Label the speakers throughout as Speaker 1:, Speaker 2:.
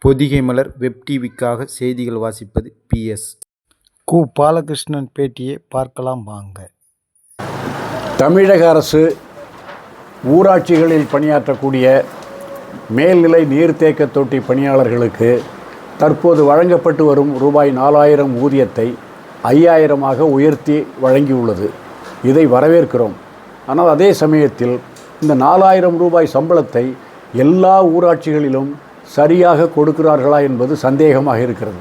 Speaker 1: பொதிகை மலர் web டிவிக்காக செய்திகள் வாசிப்பது PS.
Speaker 2: கு. பாலகிருஷ்ணன் பேட்டியை பார்க்கலாம் வாங்க.
Speaker 3: தமிழக அரசு ஊராட்சிகளில் பணியாற்றக்கூடிய மேல்நிலை நீர்த்தேக்க தொட்டி பணியாளர்களுக்கு தற்போது வழங்கப்பட்டு வரும் ரூபாய் 4000 ஊதியத்தை 5000ஆக உயர்த்தி வழங்கியுள்ளது. இதை வரவேற்கிறோம். ஆனால் அதே சமயத்தில் இந்த 4000 ரூபாய் சம்பளத்தை எல்லா ஊராட்சிகளிலும் சரியாக கொடுக்கிறார்களா என்பது சந்தேகமாக இருக்கிறது.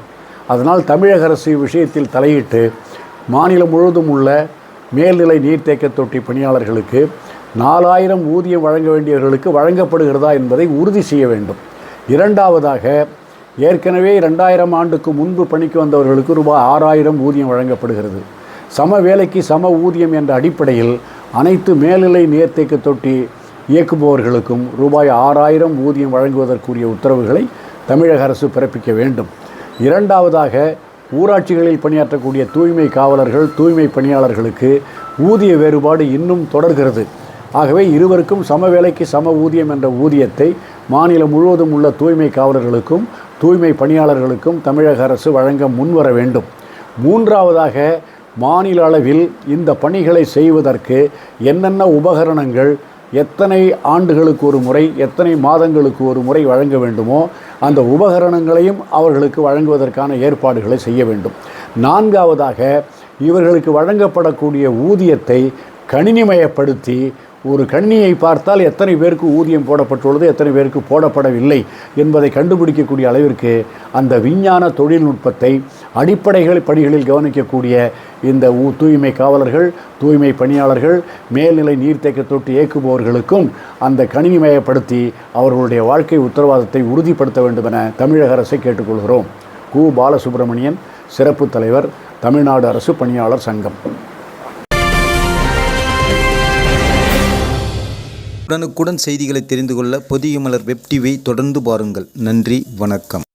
Speaker 3: அதனால் தமிழக அரசு விஷயத்தில் தலையிட்டு மாநிலம் முழுவதும் உள்ள மேல்நிலை நீர்த்தேக்க தொட்டி பணியாளர்களுக்கு 4000 ஊதியம் வழங்க வேண்டியவர்களுக்கு வழங்கப்படுகிறதா என்பதை உறுதி செய்ய வேண்டும். இரண்டாவதாக, ஏற்கனவே 2000 ஆண்டுக்கு முன்பு பணிக்கு வந்தவர்களுக்கு ரூபாய் 6000 ஊதியம் வழங்கப்படுகிறது. சம வேலைக்கு சம ஊதியம் என்ற அடிப்படையில் அனைத்து மேல்நிலை நீர்த்தேக்க தொட்டி இயக்குபவர்களுக்கும் ரூபாய் 6000 ஊதியம் வழங்குவதற்குரிய உத்தரவுகளை தமிழக அரசு பிறப்பிக்க வேண்டும். இரண்டாவதாக, ஊராட்சிகளில் பணியாற்றக்கூடிய தூய்மை காவலர்கள், தூய்மை பணியாளர்களுக்கு ஊதிய வேறுபாடு இன்னும் தொடர்கிறது. ஆகவே இருவருக்கும் சம வேலைக்கு சம ஊதியம் என்ற ஊதியத்தை மாநிலம் முழுவதும் உள்ள தூய்மை காவலர்களுக்கும் தூய்மை பணியாளர்களுக்கும் தமிழக அரசு வழங்க முன்வர வேண்டும். மூன்றாவதாக, மாநில அளவில் இந்த பணிகளை செய்வதற்கு என்னென்ன உபகரணங்கள் எத்தனை ஆண்டுகளுக்கு ஒரு முறை, எத்தனை மாதங்களுக்கு ஒரு முறை வழங்க வேண்டுமோ அந்த உபகரணங்களையும் அவர்களுக்கு வழங்குவதற்கான ஏற்பாடுகளை செய்ய வேண்டும். நான்காவதாக, இவர்களுக்கு வழங்கப்படக்கூடிய ஊதியத்தை கணினிமயப்படுத்தி ஒரு கணினியை பார்த்தால் எத்தனை பேருக்கு ஊதியம் போடப்பட்டுள்ளது, எத்தனை பேருக்கு போடப்படவில்லை என்பதை கண்டுபிடிக்கக்கூடிய அளவிற்கு அந்த விஞ்ஞான தொழில்நுட்பத்தை அடிப்படைகள் பணிகளில் கவனிக்கக்கூடிய இந்த தூய்மை காவலர்கள், தூய்மை பணியாளர்கள், மேல்நிலை நீர்த்தேக்க தொட்டி இயக்குபவர்களுக்கும் அந்த கணினிமயப்படுத்தி அவர்களுடைய வாழ்க்கை உத்தரவாதத்தை உறுதிப்படுத்த வேண்டும் என தமிழக அரசை கேட்டுக்கொள்கிறோம். கு. பாலசுப்ரமணியன், சிறப்பு தலைவர், தமிழ்நாடு அரசு பணியாளர் சங்கம்.
Speaker 1: உடனுக்குடன் செய்திகளை தெரிந்து கொள்ள பொதிகை மலர் வெப் டிவியை தொடர்ந்து பாருங்கள். நன்றி, வணக்கம்.